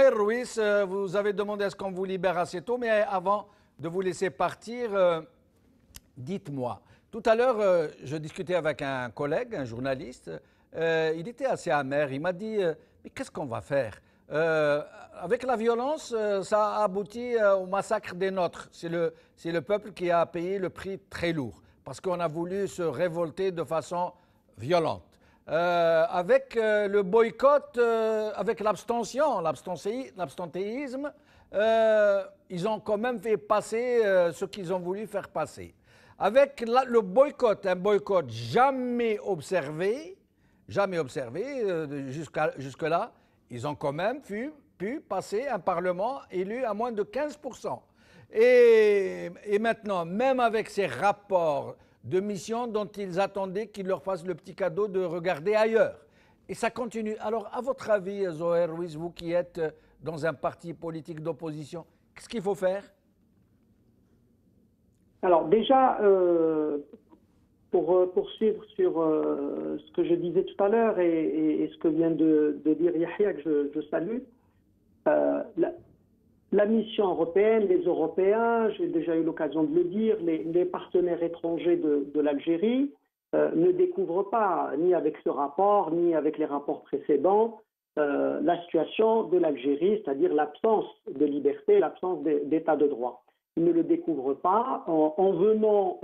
Zoé Ruiz, vous avez demandé à ce qu'on vous libère assez tôt, mais avant de vous laisser partir, dites-moi. Tout à l'heure, je discutais avec un collègue, un journaliste. Il était assez amer. Il m'a dit mais qu'est-ce qu'on va faire? Avec la violence, ça a abouti au massacre des nôtres. C'est le peuple qui a payé le prix très lourd parce qu'on a voulu se révolter de façon violente. Avec le boycott, avec l'abstentéisme, ils ont quand même fait passer ce qu'ils ont voulu faire passer. Avec le boycott, un boycott jamais observé jusque-là, ils ont quand même pu passer un Parlement élu à moins de 15%. Et maintenant, même avec ces rapports de mission dont ils attendaient qu'ils leur fassent le petit cadeau de regarder ailleurs. Et ça continue. Alors, à votre avis, Zoé Ruiz, vous qui êtes dans un parti politique d'opposition, qu'est-ce qu'il faut faire? Alors déjà, pour poursuivre sur ce que je disais tout à l'heure et ce que vient de dire Yahya, que je salue, la mission européenne, les Européens, j'ai déjà eu l'occasion de le dire, les partenaires étrangers de l'Algérie ne découvrent pas, ni avec ce rapport, ni avec les rapports précédents, la situation de l'Algérie, c'est-à-dire l'absence de liberté, l'absence d'état de droit. Ils ne le découvrent pas en venant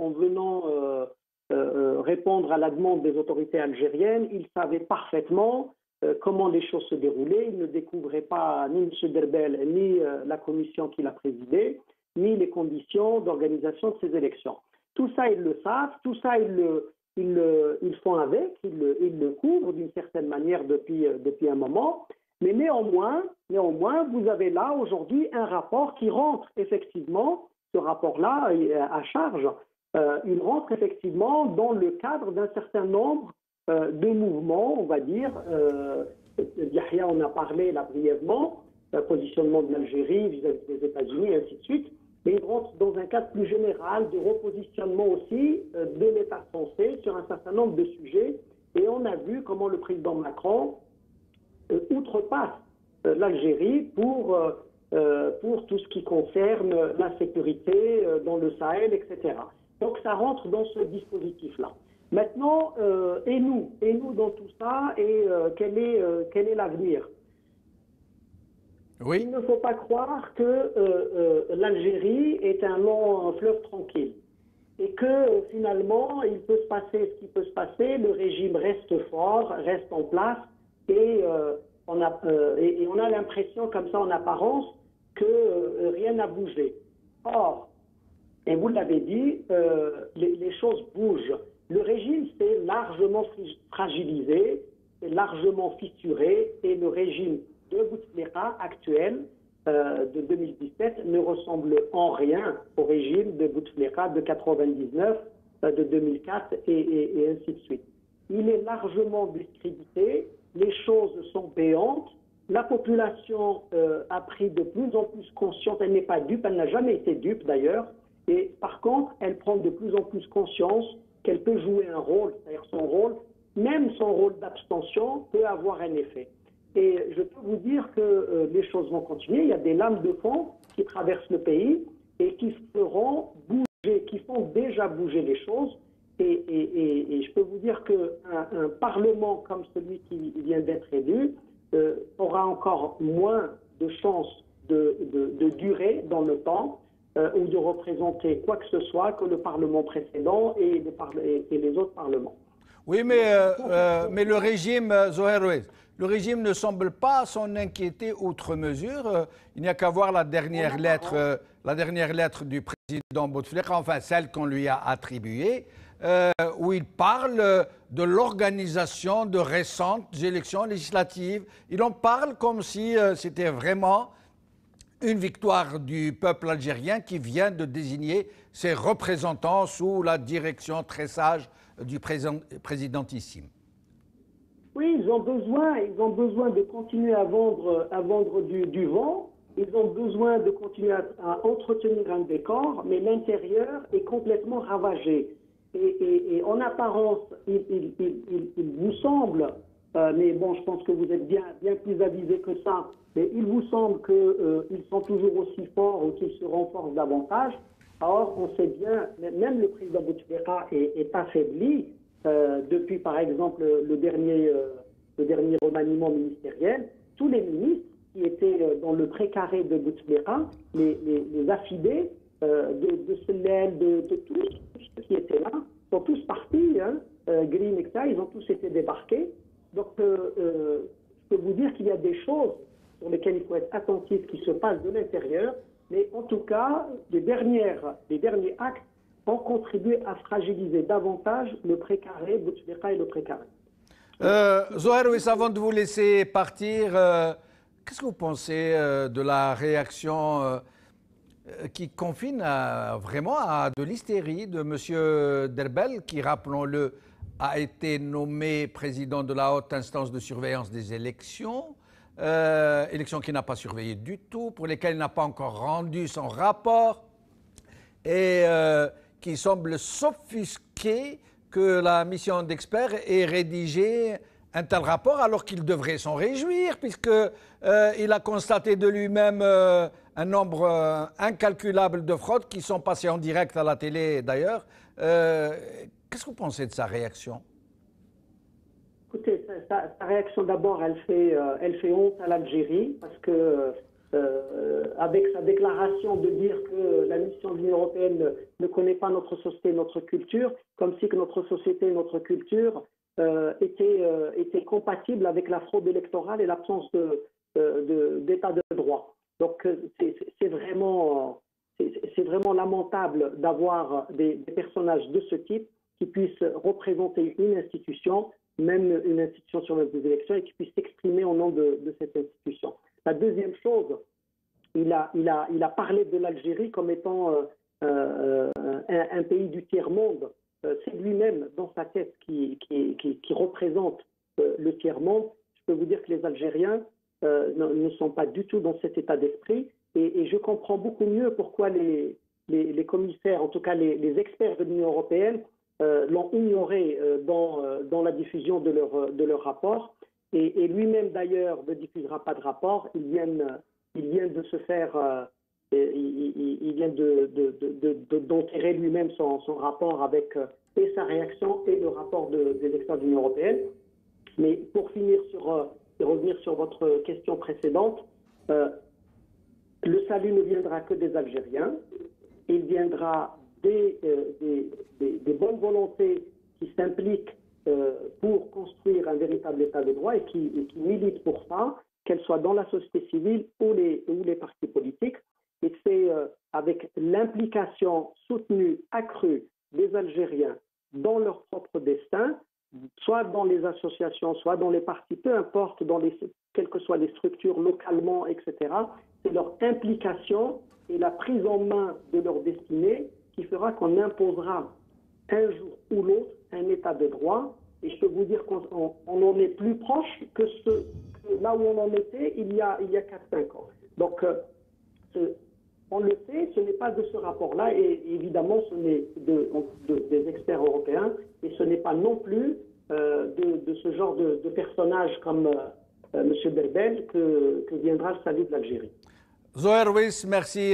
répondre à la demande des autorités algériennes. Ils savaient parfaitement comment les choses se déroulaient. Ils ne découvraient pas ni M. Derbel, ni la commission qu'il a présidée, ni les conditions d'organisation de ces élections. Tout ça, ils le savent, tout ça, ils font avec, ils le couvrent d'une certaine manière depuis un moment. Mais néanmoins, vous avez là aujourd'hui un rapport qui rentre effectivement, ce rapport-là à charge, il rentre effectivement dans le cadre d'un certain nombre de mouvements, on va dire. Yahya en a parlé là brièvement, le positionnement de l'Algérie vis-à-vis des États-Unis, et ainsi de suite. Mais il rentre dans un cadre plus général de repositionnement aussi de l'État français sur un certain nombre de sujets. Et on a vu comment le président Macron outrepasse l'Algérie pour tout ce qui concerne la sécurité dans le Sahel, etc. Donc ça rentre dans ce dispositif-là. Maintenant, et nous dans tout ça, et quel est l'avenir? Oui. Il ne faut pas croire que l'Algérie est un long fleuve tranquille et que finalement il peut se passer ce qui peut se passer, le régime reste fort, reste en place et on a l'impression comme ça en apparence que rien n'a bougé. Or, et vous l'avez dit, les choses bougent. Le régime s'est largement fragilisé, s'est largement fissuré et le régime de Bouteflika actuel de 2017 ne ressemble en rien au régime de Bouteflika de 99, de 2004 et ainsi de suite. Il est largement discrédité, les choses sont béantes, la population a pris de plus en plus conscience, elle n'est pas dupe, elle n'a jamais été dupe d'ailleurs, et par contre elle prend de plus en plus conscience qu'elle peut jouer un rôle, c'est-à-dire son rôle, même son rôle d'abstention peut avoir un effet. Et je peux vous dire que les choses vont continuer. Il y a des lames de fond qui traversent le pays et qui feront bouger, qui font déjà bouger les choses. Et je peux vous dire qu'un Parlement comme celui qui vient d'être élu aura encore moins de chances de durer dans le temps ou de représenter quoi que ce soit que le Parlement précédent et les autres parlements. Oui, mais le régime, Zoé Ruiz, le régime ne semble pas s'en inquiéter outre mesure. Il n'y a qu'à voir la dernière lettre du président Bouteflika, enfin celle qu'on lui a attribuée, où il parle de l'organisation de récentes élections législatives. Il en parle comme si c'était vraiment une victoire du peuple algérien qui vient de désigner ses représentants sous la direction très sage du présidentissime. Oui, ils ont besoin de continuer à vendre du vent, ils ont besoin de continuer à entretenir un décor, mais l'intérieur est complètement ravagé. Et en apparence, il vous semble mais bon, je pense que vous êtes bien plus avisé que ça. Mais il vous semble qu'ils sont toujours aussi forts ou qu'ils se renforcent davantage. Or, on sait bien, même le président Bouteflika est affaibli depuis, par exemple, le dernier remaniement ministériel. Tous les ministres qui étaient dans le précaré de Bouteflika, les affidés de Sellel, de tous ceux qui étaient là, sont tous partis, hein, Green et ça, ils ont tous été débarqués. Donc, je peux vous dire qu'il y a des choses sur lesquelles il faut être attentif qui se passent de l'intérieur, mais en tout cas, les derniers actes ont contribué à fragiliser davantage le précaré, Bouteflika et le précaré. Zoher Rouiss, avant de vous laisser partir, qu'est-ce que vous pensez de la réaction qui confine vraiment à de l'hystérie de M. Derbel, qui, rappelons-le, a été nommé président de la haute instance de surveillance des élections, élections qu'il n'a pas surveillées du tout, pour lesquelles il n'a pas encore rendu son rapport, et qui semble s'offusquer que la mission d'experts ait rédigé un tel rapport, alors qu'il devrait s'en réjouir, puisqu'il a constaté de lui-même un nombre incalculable de fraudes qui sont passées en direct à la télé d'ailleurs. Qu'est-ce que vous pensez de sa réaction? Écoutez, sa réaction d'abord, elle fait honte à l'Algérie, parce que avec sa déclaration de dire que la mission de l'Union européenne ne connaît pas notre société, notre culture, comme si que notre société et notre culture étaient compatibles avec la fraude électorale et l'absence d'état de droit. Donc c'est vraiment lamentable d'avoir des personnages de ce type qui puissent représenter une institution, même une institution sur les élections, et qui puissent s'exprimer au nom de cette institution. La deuxième chose, il a parlé de l'Algérie comme étant un pays du tiers-monde. C'est lui-même, dans sa tête, qui représente le tiers-monde. Je peux vous dire que les Algériens ne sont pas du tout dans cet état d'esprit. Et je comprends beaucoup mieux pourquoi les commissaires, en tout cas les experts de l'Union européenne, l'ont ignoré dans la diffusion de leur rapport. Et lui-même, d'ailleurs, ne diffusera pas de rapport. Il vient de se faire... il vient d'enterrer lui-même son rapport avec et sa réaction et le rapport des experts de l'Union européenne. Mais pour finir et revenir sur votre question précédente, le salut ne viendra que des Algériens. Il viendra des bonnes volontés qui s'impliquent pour construire un véritable état de droit et qui militent pour ça, qu'elles soient dans la société civile ou les partis politiques. Et c'est avec l'implication soutenue, accrue des Algériens dans leur propre destin, soit dans les associations, soit dans les partis, peu importe, quelles que soient les structures localement, etc. C'est leur implication et la prise en main de leur destinée qui fera qu'on imposera un jour ou l'autre un état de droit. Et je peux vous dire qu'on en est plus proche que là où on en était il y a 4-5 ans. Donc, on le sait, ce n'est pas de ce rapport-là, et évidemment, ce n'est des experts européens, et ce n'est pas non plus de ce genre de personnage comme M. Derbel que viendra le salut de l'Algérie. Zoher Rouiss, merci.